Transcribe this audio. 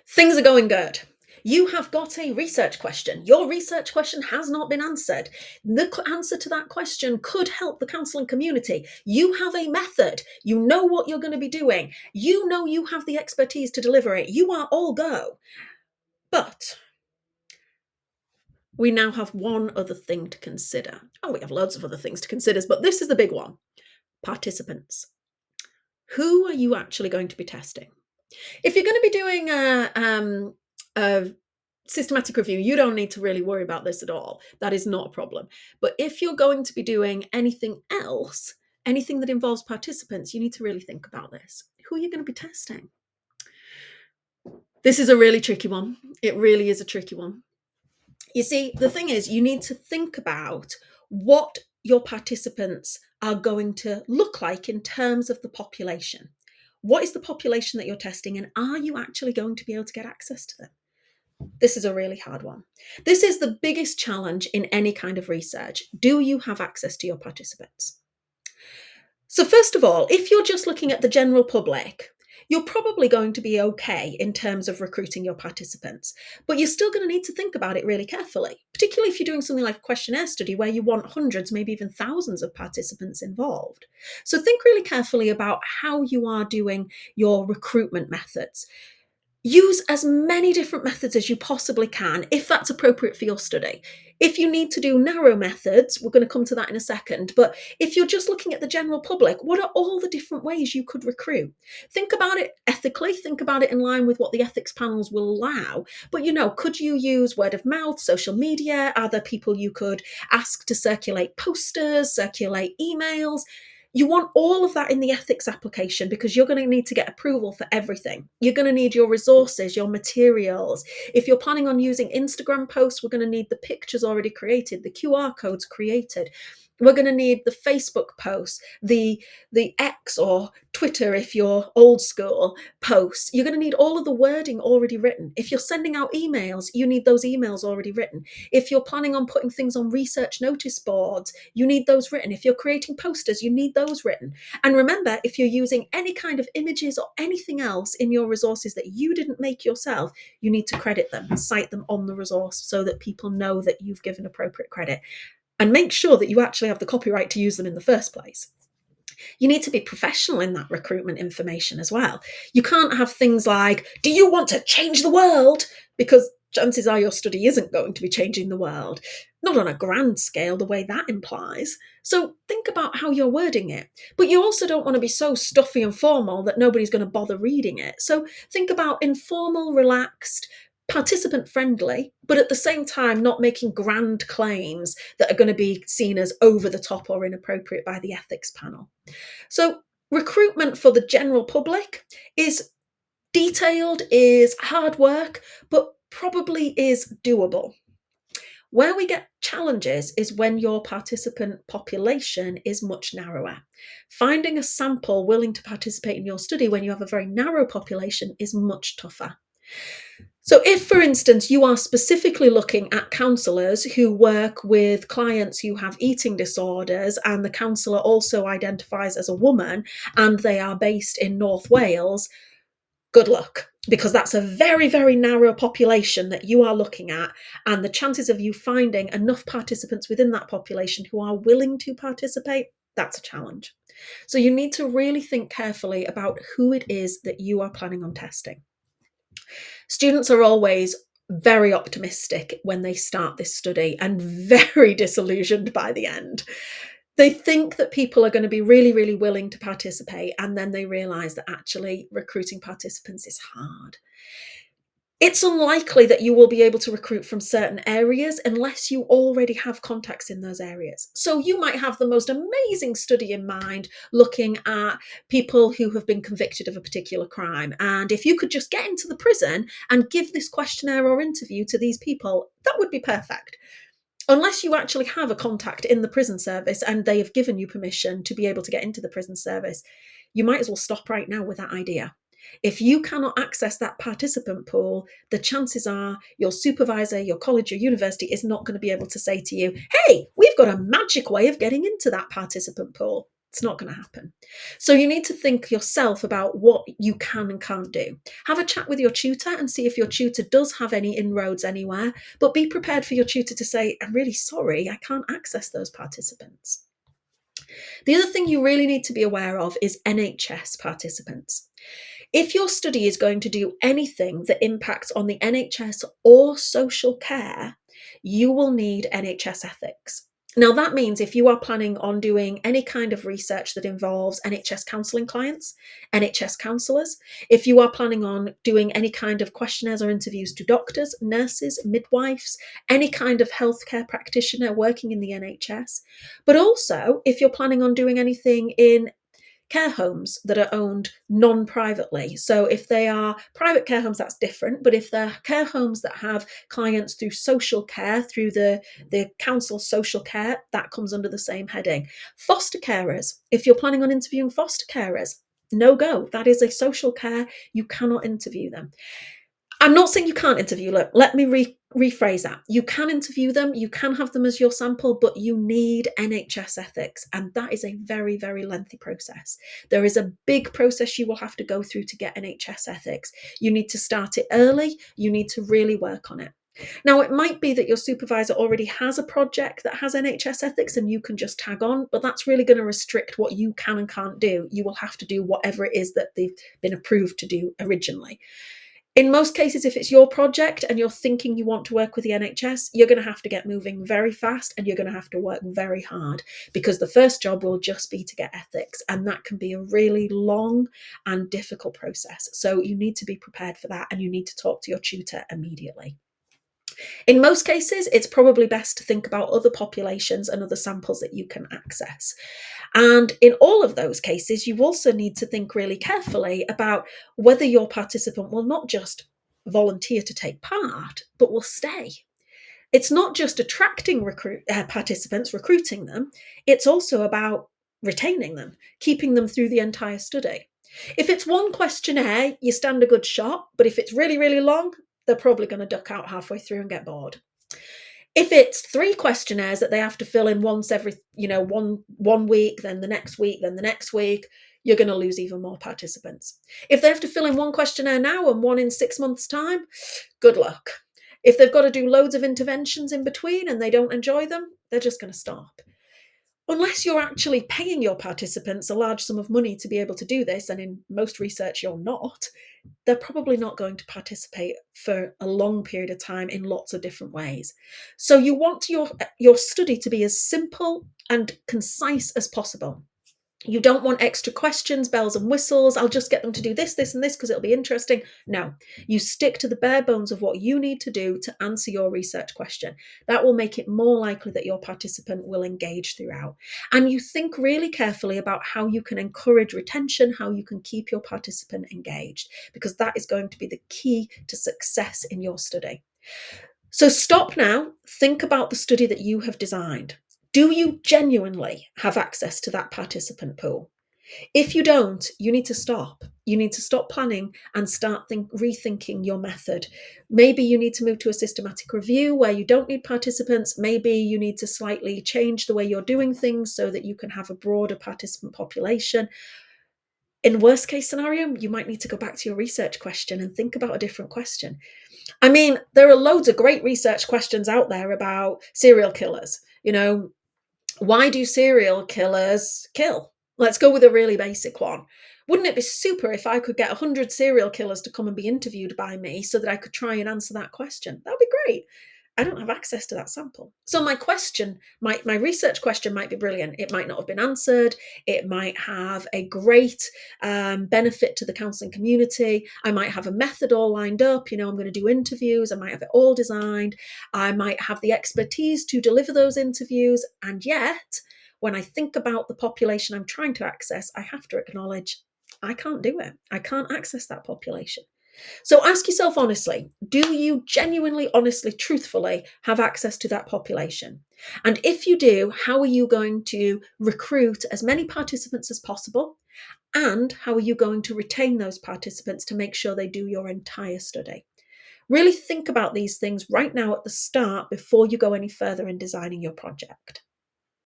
Things are going good. You have got a research question. Your research question has not been answered. The answer to that question could help the counselling community. You have a method. You know what you're going to be doing. You know you have the expertise to deliver it. You are all go. But we now have one other thing to consider. Oh, we have loads of other things to consider, but this is the big one. Participants. Who are you actually going to be testing? If you're going to be doing a systematic review, you don't need to really worry about this at all. That is not a problem. But if you're going to be doing anything else, anything that involves participants, you need to really think about this. Who are you going to be testing? This is a really tricky one. It really is a tricky one. You see, the thing is, you need to think about what your participants are going to look like in terms of the population. What is the population that you're testing, and are you actually going to be able to get access to them? This is a really hard one. This is the biggest challenge in any kind of research. Do you have access to your participants? So first of all, if you're just looking at the general public, you're probably going to be okay in terms of recruiting your participants, but you're still going to need to think about it really carefully, particularly if you're doing something like a questionnaire study where you want hundreds, maybe even thousands of participants involved. So think really carefully about how you are doing your recruitment methods. Use as many different methods as you possibly can, if that's appropriate for your study. If you need to do narrow methods, we're going to come to that in a second, but if you're just looking at the general public, what are all the different ways you could recruit? Think about it ethically, think about it in line with what the ethics panels will allow, but could you use word of mouth, social media? Are there people you could ask to circulate posters, circulate emails? You want all of that in the ethics application because you're going to need to get approval for everything. You're going to need your resources, your materials. If you're planning on using Instagram posts, we're going to need the pictures already created, the QR codes created. We're going to need the Facebook posts, the X or Twitter, if you're old school, posts. You're going to need all of the wording already written. If you're sending out emails, you need those emails already written. If you're planning on putting things on research notice boards, you need those written. If you're creating posters, you need those written. And remember, if you're using any kind of images or anything else in your resources that you didn't make yourself, you need to credit them, cite them on the resource so that people know that you've given appropriate credit. And make sure that you actually have the copyright to use them in the first place. You need to be professional in that recruitment information as well. You can't have things like, do you want to change the world? Because chances are your study isn't going to be changing the world. Not on a grand scale, the way that implies. So think about how you're wording it. But you also don't want to be so stuffy and formal that nobody's going to bother reading it. So think about informal, relaxed, participant friendly, but at the same time not making grand claims that are going to be seen as over the top or inappropriate by the ethics panel. So recruitment for the general public is detailed, is hard work, but probably is doable. Where we get challenges is when your participant population is much narrower. Finding a sample willing to participate in your study when you have a very narrow population is much tougher. So if, for instance, you are specifically looking at counsellors who work with clients who have eating disorders and the counsellor also identifies as a woman and they are based in North Wales, good luck, because that's a very, very narrow population that you are looking at, and the chances of you finding enough participants within that population who are willing to participate, that's a challenge. So you need to really think carefully about who it is that you are planning on testing. Students are always very optimistic when they start this study and very disillusioned by the end. They think that people are going to be really, really willing to participate, and then they realise that actually recruiting participants is hard. It's unlikely that you will be able to recruit from certain areas unless you already have contacts in those areas. So you might have the most amazing study in mind looking at people who have been convicted of a particular crime. And if you could just get into the prison and give this questionnaire or interview to these people, that would be perfect. Unless you actually have a contact in the prison service and they have given you permission to be able to get into the prison service, you might as well stop right now with that idea. If you cannot access that participant pool, the chances are your supervisor, your college or university is not going to be able to say to you, hey, we've got a magic way of getting into that participant pool. It's not going to happen. So you need to think yourself about what you can and can't do. Have a chat with your tutor and see if your tutor does have any inroads anywhere, but be prepared for your tutor to say, I'm really sorry, I can't access those participants. The other thing you really need to be aware of is NHS participants. If your study is going to do anything that impacts on the NHS or social care, you will need NHS ethics. Now, that means if you are planning on doing any kind of research that involves NHS counselling clients, NHS counsellors, if you are planning on doing any kind of questionnaires or interviews to doctors, nurses, midwives, any kind of healthcare practitioner working in the NHS, but also if you're planning on doing anything in care homes that are owned non-privately. So if they are private care homes, that's different. But if they're care homes that have clients through social care, through the council social care, that comes under the same heading. Foster carers, if you're planning on interviewing foster carers, no go. That is a social care. You cannot interview them. I'm not saying you can't interview. Look, let me rephrase that. You can interview them, you can have them as your sample, but you need NHS ethics. And that is a very, very lengthy process. There is a big process you will have to go through to get NHS ethics. You need to start it early. You need to really work on it. Now, it might be that your supervisor already has a project that has NHS ethics and you can just tag on, but that's really going to restrict what you can and can't do. You will have to do whatever it is that they've been approved to do originally. In most cases, if it's your project and you're thinking you want to work with the NHS, you're going to have to get moving very fast and you're going to have to work very hard, because the first job will just be to get ethics, and that can be a really long and difficult process. So you need to be prepared for that, and you need to talk to your tutor immediately. In most cases, it's probably best to think about other populations and other samples that you can access. And in all of those cases, you also need to think really carefully about whether your participant will not just volunteer to take part, but will stay. It's not just attracting participants, recruiting them, it's also about retaining them, keeping them through the entire study. If it's one questionnaire, you stand a good shot, but if it's really, really long, they're probably going to duck out halfway through and get bored. If it's 3 questionnaires that they have to fill in once every, one week, then the next week, then the next week, you're going to lose even more participants. If they have to fill in 1 questionnaire now and 1 in 6 months' time, good luck. If they've got to do loads of interventions in between and they don't enjoy them, they're just going to stop. Unless you're actually paying your participants a large sum of money to be able to do this, and in most research you're not, they're probably not going to participate for a long period of time in lots of different ways. So you want your study to be as simple and concise as possible. You don't want extra questions, bells and whistles. I'll just get them to do this, this, and this because it'll be interesting. No, you stick to the bare bones of what you need to do to answer your research question. That will make it more likely that your participant will engage throughout. And you think really carefully about how you can encourage retention, how you can keep your participant engaged, because that is going to be the key to success in your study. So stop now, think about the study that you have designed. Do you genuinely have access to that participant pool? If you don't, you need to stop. You need to stop planning and start rethinking your method. Maybe you need to move to a systematic review where you don't need participants. Maybe you need to slightly change the way you're doing things so that you can have a broader participant population. In worst case scenario, you might need to go back to your research question and think about a different question. I mean, there are loads of great research questions out there about serial killers. Why do serial killers kill? Let's go with a really basic one. Wouldn't it be super if I could get 100 serial killers to come and be interviewed by me so that I could try and answer that question? That would be great. I don't have access to that sample. So my research question might be brilliant. It might not have been answered. It might have a great benefit to the counselling community. I might have a method all lined up. I'm going to do interviews. I might have it all designed. I might have the expertise to deliver those interviews. And yet, when I think about the population I'm trying to access, I have to acknowledge I can't do it. I can't access that population. So ask yourself honestly, do you genuinely, honestly, truthfully have access to that population? And if you do, how are you going to recruit as many participants as possible? And how are you going to retain those participants to make sure they do your entire study? Really think about these things right now at the start before you go any further in designing your project.